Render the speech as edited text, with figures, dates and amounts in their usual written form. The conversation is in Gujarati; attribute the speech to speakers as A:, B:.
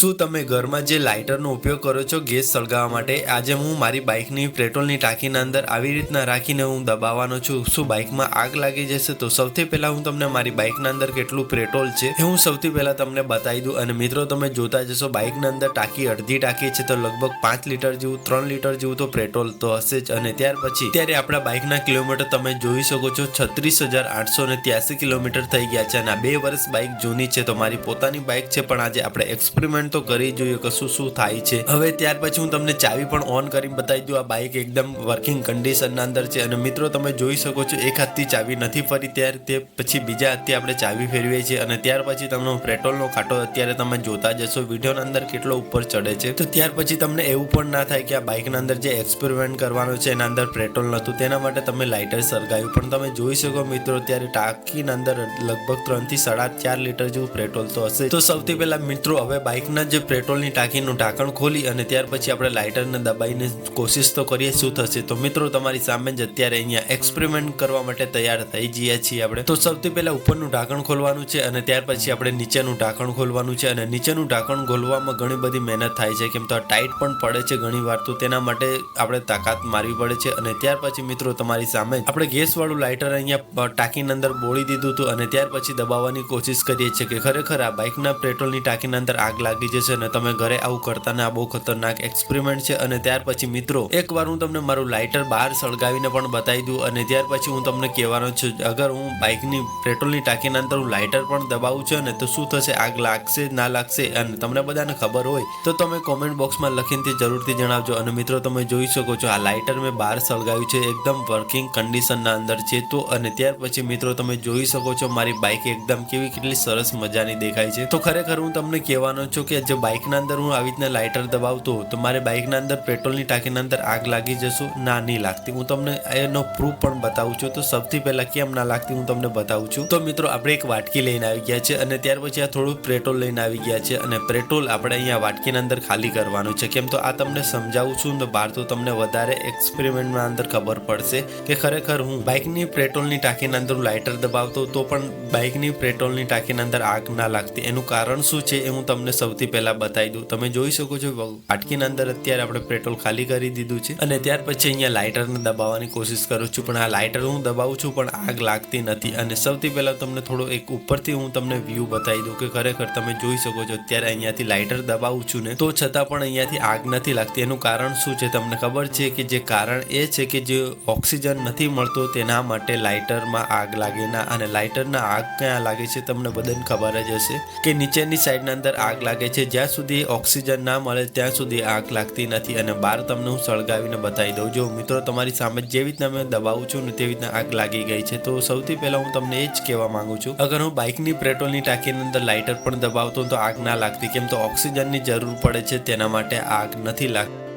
A: શું તમે ઘરમાં જે લાઇટરનો ઉપયોગ કરો છો ગેસ સળગાવવા માટે? આજે હું મારી બાઇકની પેટ્રોલની ટાંકીના અંદર આવી રીતના રાખીને હું દબાવવાનો છું. શું બાઇકમાં આગ લાગી જશે? તો સૌથી પહેલાં હું તમને મારી બાઇકના અંદર કેટલું પેટ્રોલ છે એ હું સૌથી પહેલાં તમને બતાવી દઉં. અને મિત્રો તમે જોતા જશો બાઇકના અંદર ટાંકી અડધી ટાંકી છે તો લગભગ 5 લીટર જેવું 3 લીટર જેવું તો પેટ્રોલ તો હશે જ. અને ત્યાર પછી ત્યારે આપણા બાઇકના કિલોમીટર તમે જોઈ શકો છો 36,883 કિલોમીટર થઈ ગયા છે. અને આ 2 વર્ષ બાઇક જૂની છે તો મારી પોતાની બાઇક છે, પણ આજે આપણે એક્સપેરિમેન્ટ તો કરી જોઈએ કે શું થાય છે. હવે ત્યાર પછી હું તમને ચાવી પણ ઓન કરીને બતાવી દઉં. આ બાઇક એકદમ વર્કિંગ કન્ડિશનના અંદર છે. અને મિત્રો તમે જોઈ શકો છો એક હાથથી ચાવી નથી ફરી, ત્યારે તે પછી બીજા હાથથી આપણે ચાવી ફેરવીએ છીએ. અને ત્યાર પછી તમને પેટ્રોલનો કાંટો અત્યારે તમે જોતા જશો વિડીયોના અંદર કેટલો ઉપર ચડે છે. તો ત્યાર પછી તમને એવું પણ ના થાય કે આ બાઇકના અંદર જે એક્સપેરિમેન્ટ કરવાનો છે એના અંદર પેટ્રોલ નહોતું, તેના માટે તમે લાઇટર સળગાવ્યું. પણ તમે જોઈ શકો મિત્રો ત્યારે ટાંકીના અંદર લગભગ 3 થી 4.5 લીટર જેવું પેટ્રોલ તો હશે. તો સૌથી પહેલા મિત્રો હવે બાઇકના જે પેટ્રોલની ટાંકીનું ઢાંકણ ખોલી અને ત્યાર પછી આપણે લાઇટરને દબાઈને કોશિશ તો કરીએ શું થશે. તો મિત્રો તમારી સામે જ અત્યારે અહીંયા એક્સપેરિમેન્ટ કરવા માટે તૈયાર થઈ ગયા છીએ આપણે. તો સૌથી પહેલા ઉપરનું ઢાંકણ ખોલવાનું છે અને ત્યાર પછી આપણે નીચેનું ઢાંકણ ખોલવાનું છે. અને નીચેનું ઢાંકણ ખોલવામાં ઘણી બધી મહેનત થાય છે, કેમ તો આ ટાઈટ પણ પડે છે ઘણી વાર, તો તેના માટે આપણે તાકાત મારવી પડે છે. અને ત્યાર પછી મિત્રો તમારી સામે આપણે ગેસ વાળું લાઇટર અહીંયા ટાંકીની અંદર બોળી દીધું હતું. અને ત્યાર પછી દબાવવાની કોશિશ કરીએ છીએ કે ખરેખર આ બાઇકના પેટ્રોલની ટાંકીના અંદર આગ લાગી જશે અને તમે ઘરે આવું કરતા ને આ બહુ ખતરનાક એક્સપેરિમેન્ટ છે. અને ત્યાર પછી મિત્રો એકવાર હું તમને મારું લાઇટર બહાર સળગાવીને પણ બતાવી દઉં. અને ત્યાર પછી હું તમને કહેવાનો છું અગર હું બાઇકની પેટ્રોલની ટાંકીના અંદર હું લાઇટર પણ દબાવું છું ને તો શું થશે, આગ લાગશે ના લાગશે? અને તમને બધાને ખબર હોય તો તમે કોમેન્ટ બોક્સમાં લખીને જરૂરથી જણાવજો. અને મિત્રો તમે જોઈ શકો છો આ લાઇટર મેં બહાર સળગાવ્યું છે, એકદમ વર્કિંગ કન્ડિશનના અંદર છે. તો અને ત્યાર પછી મિત્રો તમે જોઈ શકો છો મારી બાઇક એકદમ કેટલી સરસ મજાની દેખાય છે. તો ખરેખર હું તમને કહેવાનો છું કે જે બાઇકના અંદર હું આવી રીતના લાઇટર દબાવતો તો મારે બાઇકના અંદર પેટ્રોલની ટાંકીના અંદર આગ લાગી જશું? ના, નહીં લાગતી. હું તમને એનો પ્રૂફ પણ બતાવું છું. તો સૌથી પહેલા કેમ ના લાગતી હું તમને બતાવું છું. તો મિત્રો આપણે એક વાટકી લઈને આવી ગયા છે અને ત્યાર પછી આ થોડું પેટ્રોલ લઈને આવી ગયા છે. અને પેટ્રોલ આપણે અહીંયા વાટકીના અંદર ખાલી કરવાનું છે. કેમ તો આ તમને સમજાવું છું તો બહાર તો તમને વધારે એક્સપેરિમેન્ટના અંદર ખબર પડશે કે ખરેખર હું બાઇકની પેટ્રોલની ટાંકીના અંદર હું લાઇટર દબાવતો તો પણ બાઇકની પેટ્રોલની ટાંકીના અંદર આગ ના લાગતી. એનું કારણ શું છે એ હું તમને સૌથી પહેલા બતાવી દઉં. તમે જોઈ શકો છો વાટકીના અંદર અત્યારે આપણે પેટ્રોલ ખાલી કરી દીધું છે અને ત્યાર પછી અહીંયા લાઇટરને દબાવવાની કોશિશ કરું છું, પણ આ લાઇટર હું દબાવું છું પણ આગ લાગતી નથી. અને સૌથી પહેલા તમને થોડો એક ઉપરથી હું તમને વ્યૂ બતાવી દઉં કે ખરેખર તમે જોઈ શકો છો અત્યારે અહીંયાથી લાઇટર દબાવું છું ને તો છતાં પણ અહીંયાથી આગ નથી લાગતી. એનું કારણ શું છે તમને ખબર છે? કે જે કારણ એ છે કે જે ઓક્સિજન નથી મળતો તેના માટે લાઇટરમાં આગ લાગે ના. અને લાઇટરના આગ ક્યાં લાગે છે તમને બધાને ખબર જ હશે કે નીચેની સાઈડના અંદર આગ લાગે છે. જ્યાં સુધી ઓક્સિજન ના મળે ત્યાં સુધી આગ લાગતી નથી. અને બહાર તમને હું સળગાવીને બતાવી દઉં. જો મિત્રો તમારી સામે જેવી રીતના મેં દબાવું છું ને તેવી રીતના આગ લાગી ગઈ છે. તો સૌથી પહેલા હું તમને એ જ કહેવા માંગુ છું અગર હું બાઇકની પેટ્રોલની ટાંકીની અંદર લાઇટર પણ દબાવતો તો આગ ના લાગતી, કેમ તો ઓક્સિજનની જરૂર પડે છે તેના માટે આગ નથી લાગતી.